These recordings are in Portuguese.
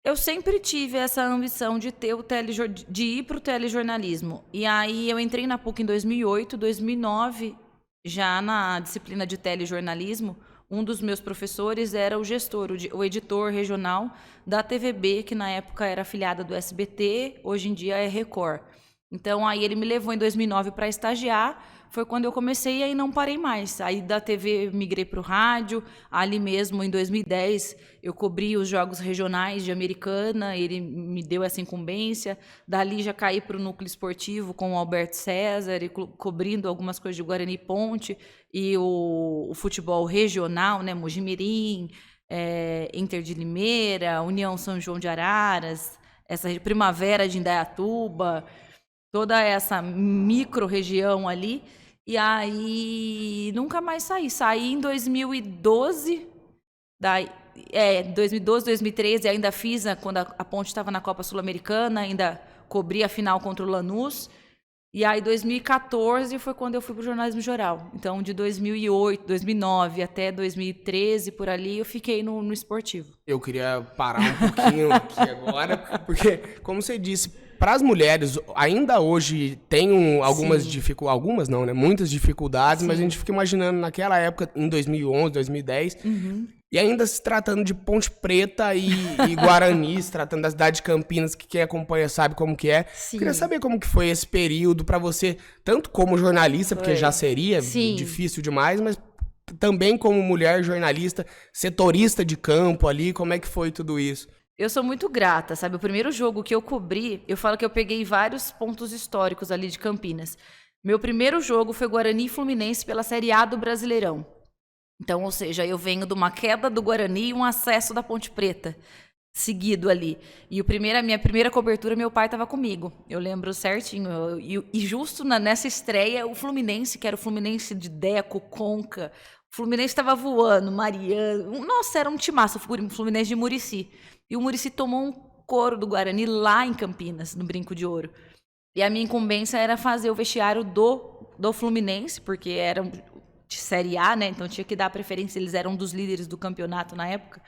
Eu sempre tive essa ambição de ter de ir para o telejornalismo. E aí eu entrei na PUC em 2008, 2009, já na disciplina de telejornalismo, um dos meus professores era o gestor, o editor regional da TVB, que na época era afiliada do SBT, hoje em dia é Record. Então aí ele me levou em 2009 para estagiar, foi quando eu comecei e aí não parei mais. Aí da TV migrei para o rádio, ali mesmo em 2010 eu cobri os jogos regionais de Americana, ele me deu essa incumbência. Dali já caí para o núcleo esportivo com o Alberto César, e cobrindo algumas coisas de Guarani Ponte e o futebol regional, né, Mojimirim, Inter de Limeira, União São João de Araras, essa Primavera de Indaiatuba, toda essa micro-região ali. E aí nunca mais saí. Saí em 2012, daí, 2012, 2013, ainda fiz, quando a Ponte estava na Copa Sul-Americana, ainda cobri a final contra o Lanús. E aí 2014 foi quando eu fui para o jornalismo geral. Então, de 2008, 2009 até 2013, por ali, eu fiquei no esportivo. Eu queria parar um pouquinho aqui agora, porque, como você disse, para as mulheres, ainda hoje tem algumas dificuldades, algumas não, né? Muitas dificuldades, mas a gente fica imaginando naquela época, em 2011, 2010, e ainda se tratando de Ponte Preta e Guarani, se tratando da cidade de Campinas, que quem acompanha sabe como que é. Sim. Queria saber como que foi esse período para você, tanto como jornalista, porque já seria difícil demais, mas também como mulher jornalista, setorista de campo ali, como é que foi tudo isso? Eu sou muito grata, sabe? O primeiro jogo que eu cobri, eu falo que eu peguei vários pontos históricos ali de Campinas. Meu primeiro jogo foi Guarani e Fluminense pela Série A do Brasileirão. Então, ou seja, eu venho de uma queda do Guarani e um acesso da Ponte Preta, seguido ali. E a minha primeira cobertura, meu pai estava comigo. Eu lembro certinho. E justo nessa estreia, o Fluminense, que era o Fluminense de Deco, Conca, o Fluminense estava voando, Mariano. Nossa, era um timaço, o Fluminense de Muricy. E o Muricy tomou um couro do Guarani lá em Campinas, no Brinco de Ouro. E a minha incumbência era fazer o vestiário do Fluminense, porque era de Série A, né? Então tinha que dar preferência, eles eram um dos líderes do campeonato na época.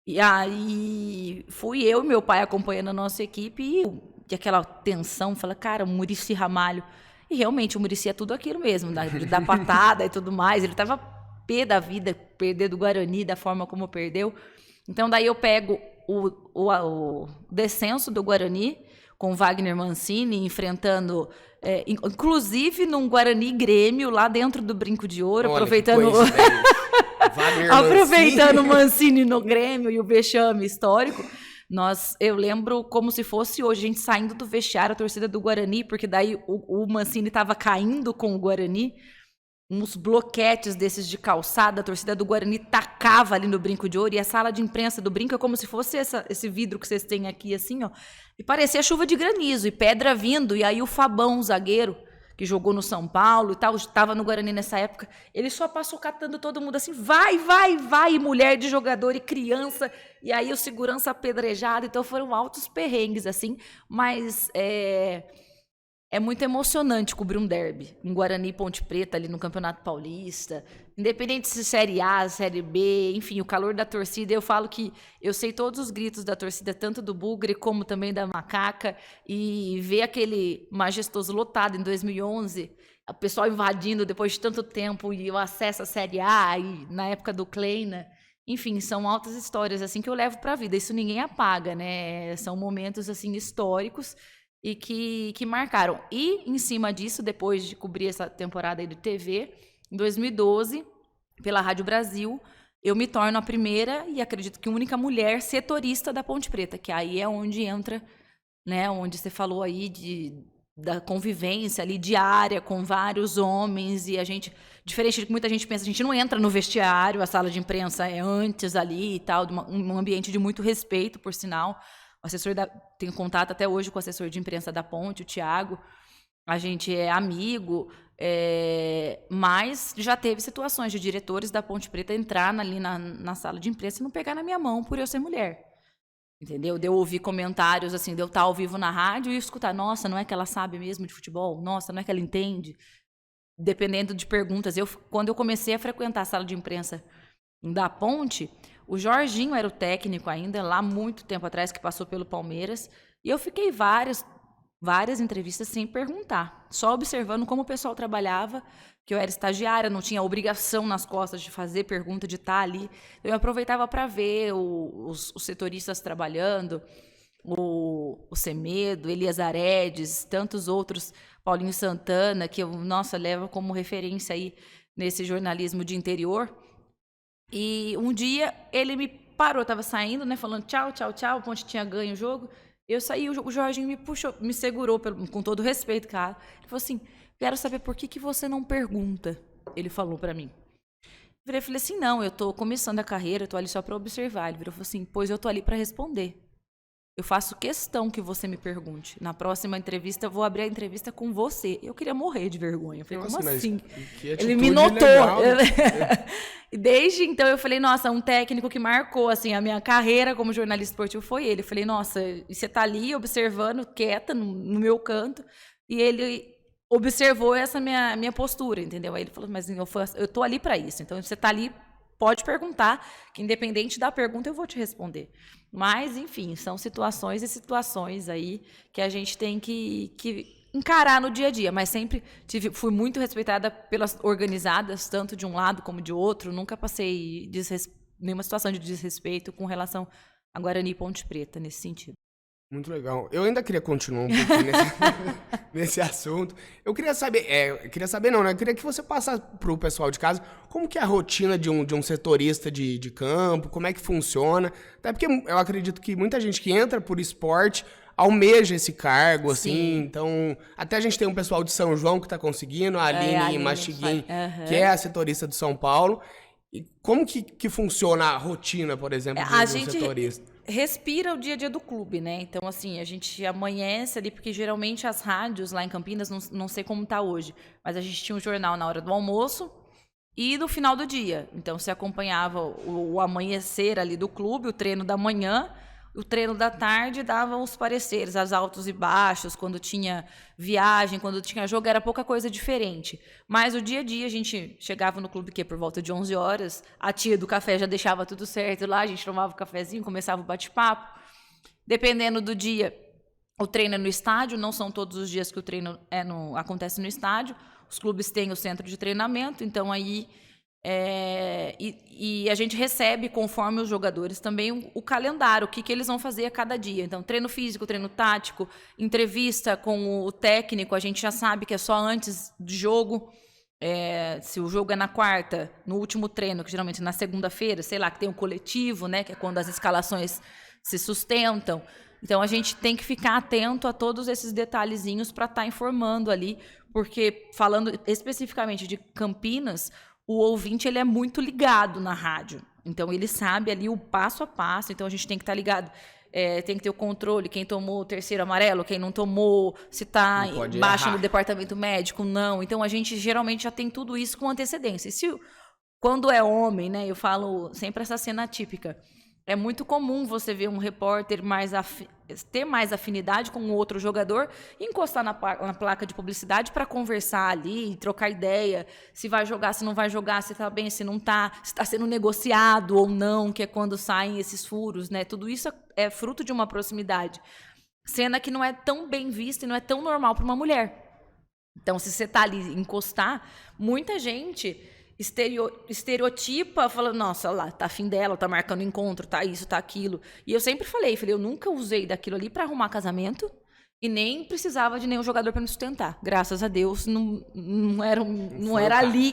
E aí fui eu e meu pai acompanhando a nossa equipe e aquela tensão, fala, cara, o Muricy Ramalho. E realmente o Muricy é tudo aquilo mesmo, da patada e tudo mais. Ele tava pé da vida, perder do Guarani da forma como perdeu. Então daí eu pego o descenso do Guarani com Wagner Mancini enfrentando, inclusive num Guarani Grêmio lá dentro do Brinco de Ouro. Olha, aproveitando o Mancini no Grêmio e o vexame histórico. Eu lembro como se fosse hoje, a gente saindo do vestiário, a torcida do Guarani, porque daí o Mancini estava caindo com o Guarani, uns bloquetes desses de calçada, a torcida do Guarani tacava ali no Brinco de Ouro, e a sala de imprensa do Brinco é como se fosse esse vidro que vocês têm aqui, assim, ó, e parecia chuva de granizo, e pedra vindo, e aí o Fabão, o zagueiro, que jogou no São Paulo e tal, estava no Guarani nessa época, ele só passou catando todo mundo assim, vai, e mulher de jogador e criança, e aí o segurança apedrejado, então foram altos perrengues, assim, mas é muito emocionante cobrir um derby, um Guarani e Ponte Preta ali no Campeonato Paulista, independente se Série A, Série B, enfim, o calor da torcida. Eu falo que eu sei todos os gritos da torcida, tanto do Bugre como também da Macaca, e ver aquele majestoso lotado em 2011, o pessoal invadindo depois de tanto tempo, e o acesso à Série A, e na época do Kleina. Enfim, são altas histórias assim que eu levo para a vida, isso ninguém apaga, né? São momentos assim históricos e que marcaram. E, em cima disso, depois de cobrir essa temporada aí de TV, em 2012, pela Rádio Brasil, eu me torno a primeira e acredito que única mulher setorista da Ponte Preta, que aí é onde entra, né, onde você falou aí da convivência ali diária com vários homens, e a gente, diferente do que muita gente pensa, a gente não entra no vestiário, a sala de imprensa é antes ali e tal, um ambiente de muito respeito, por sinal. O assessor tenho contato até hoje com o assessor de imprensa da Ponte, o Thiago. A gente é amigo, mas já teve situações de diretores da Ponte Preta entrar ali na sala de imprensa e não pegar na minha mão por eu ser mulher. Entendeu? De eu ouvir comentários, assim, de eu estar ao vivo na rádio e escutar, nossa, não é que ela sabe mesmo de futebol? Nossa, não é que ela entende? Dependendo de perguntas. Quando eu comecei a frequentar a sala de imprensa da Ponte, O Jorginho era o técnico ainda, lá muito tempo atrás, que passou pelo Palmeiras. E eu fiquei várias entrevistas sem perguntar, só observando como o pessoal trabalhava, que eu era estagiária, não tinha obrigação nas costas de fazer pergunta, de estar ali. Eu aproveitava para ver os setoristas trabalhando, o Semedo, Elias Aredes, tantos outros, Paulinho Santana, que eu, nossa, levo como referência aí nesse jornalismo de interior. E um dia ele me parou, estava saindo, né, falando tchau, tchau, tchau, o Ponte tinha ganho o jogo. Eu saí, o Jorginho me puxou, me segurou, com todo respeito, cara. Ele falou assim, quero saber por que você não pergunta, ele falou para mim. Eu falei assim, não, eu tô começando a carreira, eu tô ali só para observar. Ele falou assim, pois eu tô ali para responder. Eu faço questão que você me pergunte. Na próxima entrevista, eu vou abrir a entrevista com você. Eu queria morrer de vergonha. Eu falei, nossa, como assim? Ele me notou. E desde então, eu falei, nossa, um técnico que marcou assim, a minha carreira como jornalista esportivo foi ele. Eu falei, nossa, e você tá ali observando, quieta, no meu canto. E ele observou essa minha postura, entendeu? Aí ele falou, mas eu tô ali para isso. Então, você tá ali, pode perguntar, que independente da pergunta, eu vou te responder. Mas, enfim, são situações e situações aí que a gente tem que encarar no dia a dia. Mas sempre fui muito respeitada pelas organizadas, tanto de um lado como de outro. Nunca passei nenhuma situação de desrespeito com relação a Guarani e Ponte Preta, nesse sentido. Muito legal. Eu ainda queria continuar um pouquinho nesse assunto. Eu queria saber, não, né? Eu queria que você passasse para o pessoal de casa como que é a rotina de um setorista de campo, como é que funciona. Até porque eu acredito que muita gente que entra por esporte almeja esse cargo, assim. Sim. Então, até a gente tem um pessoal de São João que está conseguindo, a Aline Mastiguin, que é a setorista de São Paulo. E como que funciona a rotina, por exemplo, de um setorista? Respira o dia a dia do clube, né? Então, assim, a gente amanhece ali, porque geralmente as rádios lá em Campinas, não sei como tá hoje, mas a gente tinha um jornal na hora do almoço e no final do dia. Então, você acompanhava o amanhecer ali do clube, o treino da manhã, o treino da tarde, davam os pareceres, as altos e baixos, quando tinha viagem, quando tinha jogo, era pouca coisa diferente. Mas o dia a dia, a gente chegava no clube por volta de 11 horas, a tia do café já deixava tudo certo lá, a gente tomava o cafezinho, começava o bate-papo. Dependendo do dia, o treino é no estádio, não são todos os dias que o treino acontece no estádio. Os clubes têm o centro de treinamento, então aí... E a gente recebe, conforme os jogadores, também o calendário, o que eles vão fazer a cada dia. Então, treino físico, treino tático, entrevista com o técnico, a gente já sabe que é só antes do jogo. Se o jogo é na quarta, no último treino, que geralmente é na segunda-feira, sei lá, que tem um coletivo, né, que é quando as escalações se sustentam. Então, a gente tem que ficar atento a todos esses detalhezinhos para estar informando ali, porque, falando especificamente de Campinas, o ouvinte ele é muito ligado na rádio. Então, ele sabe ali o passo a passo. Então, a gente tem que estar ligado. Tem que ter o controle, quem tomou o terceiro amarelo, quem não tomou, se está embaixo no departamento médico, não. Então, a gente geralmente já tem tudo isso com antecedência. E quando é homem, né, eu falo sempre essa cena típica. É muito comum você ver um repórter ter mais afinidade com o outro jogador e encostar na placa de publicidade para conversar ali, trocar ideia, se vai jogar, se não vai jogar, se está bem, se não está, se está sendo negociado ou não, que é quando saem esses furos, né? Tudo isso é fruto de uma proximidade. Cena que não é tão bem vista e não é tão normal para uma mulher. Então, se você está ali encostar, muita gente... estereotipa, falando, nossa, lá, tá afim dela, tá marcando encontro, tá isso, tá aquilo. E eu sempre falei, eu nunca usei daquilo ali para arrumar casamento e nem precisava de nenhum jogador para me sustentar. Graças a Deus, não era ali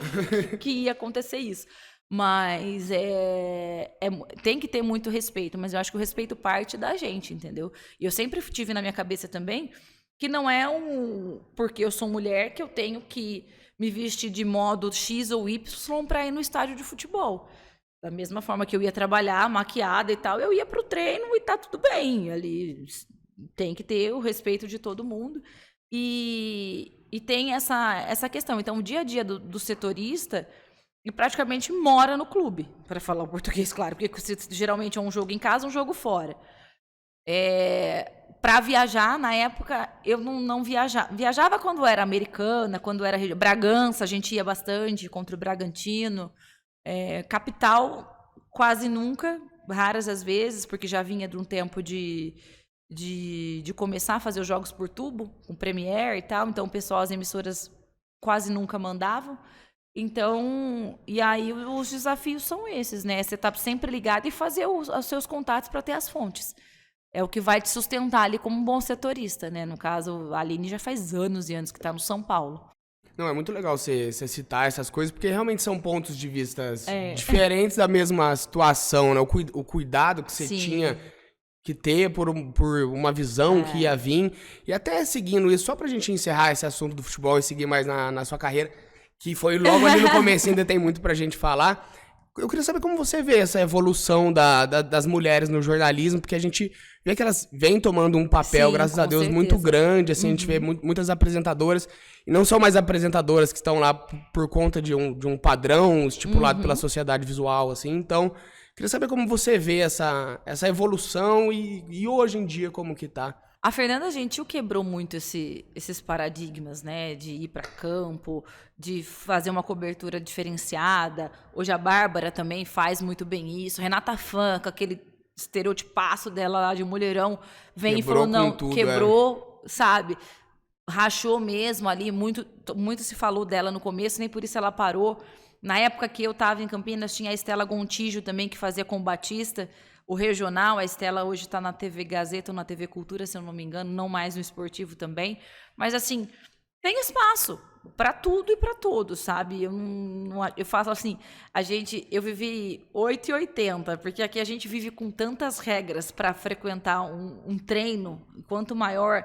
que ia acontecer isso. Mas tem que ter muito respeito, mas eu acho que o respeito parte da gente, entendeu? E eu sempre tive na minha cabeça também que não é porque eu sou mulher que eu tenho que me vestir de modo X ou Y para ir no estádio de futebol. Da mesma forma que eu ia trabalhar, maquiada e tal, eu ia para o treino e tá tudo bem. Ali tem que ter o respeito de todo mundo. E tem essa questão. Então, o dia a dia do setorista, ele praticamente mora no clube, para falar o português, claro, porque geralmente é um jogo em casa, um jogo fora. Para viajar, na época, eu não viajava. Viajava quando era Americana, quando era Bragança, a gente ia bastante contra o Bragantino. Capital, quase nunca, raras as vezes, porque já vinha de um tempo de começar a fazer os jogos por tubo, com Premiere e tal, então o pessoal, as emissoras quase nunca mandavam. Então, e aí os desafios são esses, né? Você tá sempre ligado e fazer os seus contatos para ter as fontes. É o que vai te sustentar ali como um bom setorista, né? No caso, a Aline já faz anos e anos que está no São Paulo. Não, é muito legal você citar essas coisas, porque realmente são pontos de vista diferentes da mesma situação, né? O cuidado que você tinha que ter por uma visão que ia vir. E até seguindo isso, só pra gente encerrar esse assunto do futebol e seguir mais na sua carreira, que foi logo ali no começo, ainda tem muito pra gente falar. Eu queria saber como você vê essa evolução das mulheres no jornalismo, porque a gente vê que elas vêm tomando um papel, graças a Deus, muito grande. Assim, a gente vê muitas apresentadoras, e não são mais apresentadoras que estão lá por conta de um padrão estipulado pela sociedade visual, assim. Então, queria saber como você vê essa evolução e hoje em dia como que tá. A Fernanda Gentil quebrou muito esses paradigmas, né? De ir para campo, de fazer uma cobertura diferenciada. Hoje a Bárbara também faz muito bem isso. Renata Fã, com aquele estereotipaço dela lá de mulherão, vem e falou, não, quebrou, sabe? Rachou mesmo ali, muito se falou dela no começo, nem por isso ela parou. Na época que eu estava em Campinas, tinha a Estela Gontijo também, que fazia com o Batista, o regional. A Estela hoje está na TV Gazeta ou na TV Cultura, se eu não me engano, não mais no esportivo também. Mas, assim, tem espaço para tudo e para todos, sabe? Eu faço assim, eu vivi 8 e 80, porque aqui a gente vive com tantas regras para frequentar um treino. Quanto maior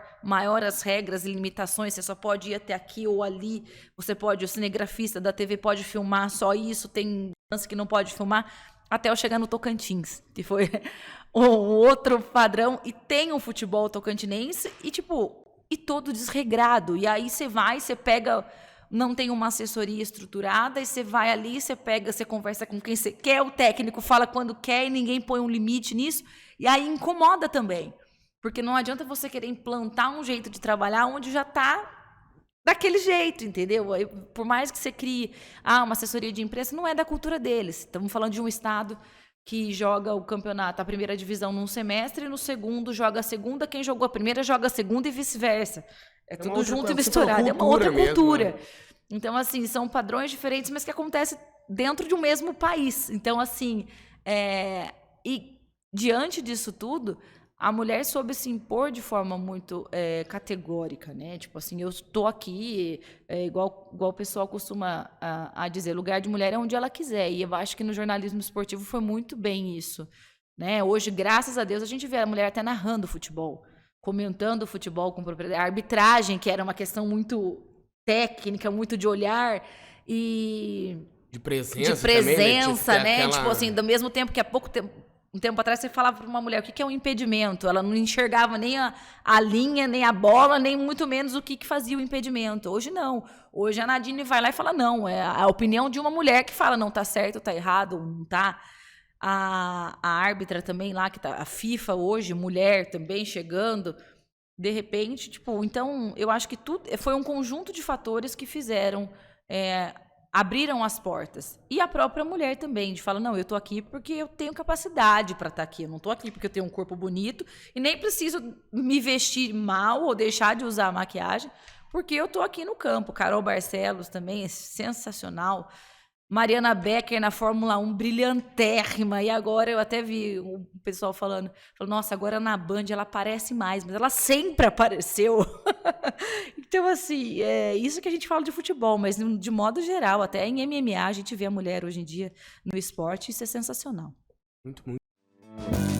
as regras e limitações, você só pode ir até aqui ou ali, o cinegrafista da TV pode filmar só isso, tem lance que não pode filmar, até eu chegar no Tocantins, que foi um outro padrão, e tem um futebol tocantinense, e todo desregrado. E aí você pega, não tem uma assessoria estruturada, e você vai ali, você conversa com quem você quer, o técnico fala quando quer e ninguém põe um limite nisso, e aí incomoda também. Porque não adianta você querer implantar um jeito de trabalhar onde já está daquele jeito, entendeu? Por mais que você crie uma assessoria de imprensa, não é da cultura deles. Estamos falando de um estado que joga o campeonato, a primeira divisão num semestre, e no segundo joga a segunda, quem jogou a primeira joga a segunda e vice-versa. É tudo junto e misturado, é uma outra cultura. Mesmo, né? Então, assim, são padrões diferentes, mas que acontecem dentro de um mesmo país. Então, assim, e diante disso tudo, a mulher soube se impor de forma muito categórica, né? Tipo assim, eu estou aqui, igual o pessoal costuma a dizer, lugar de mulher é onde ela quiser. E eu acho que no jornalismo esportivo foi muito bem isso, né? Hoje, graças a Deus, a gente vê a mulher até narrando futebol, comentando o futebol com propriedade. A arbitragem, que era uma questão muito técnica, muito de olhar e de presença também, né? Tipo assim, do mesmo tempo que há pouco tempo, um tempo atrás, você falava para uma mulher o que é um impedimento. Ela não enxergava nem a linha, nem a bola, nem muito menos o que fazia o impedimento. Hoje não. Hoje a Nadine vai lá e fala não. É a opinião de uma mulher que fala não, tá certo, tá errado, não tá. A árbitra também lá, que tá, a FIFA hoje, mulher também chegando, de repente, então eu acho que tudo foi um conjunto de fatores que fizeram, abriram as portas. E a própria mulher também, de falar, não, eu tô aqui porque eu tenho capacidade para estar aqui, eu não tô aqui porque eu tenho um corpo bonito e nem preciso me vestir mal ou deixar de usar a maquiagem, porque eu tô aqui no campo. Carol Barcelos também é sensacional. Mariana Becker na Fórmula 1, brilhantérrima. E agora eu até vi o pessoal falando, nossa, agora na Band ela aparece mais, mas ela sempre apareceu. Então, assim, é isso que a gente fala de futebol, mas de modo geral, até em MMA a gente vê a mulher hoje em dia no esporte, isso é sensacional. Muito, muito.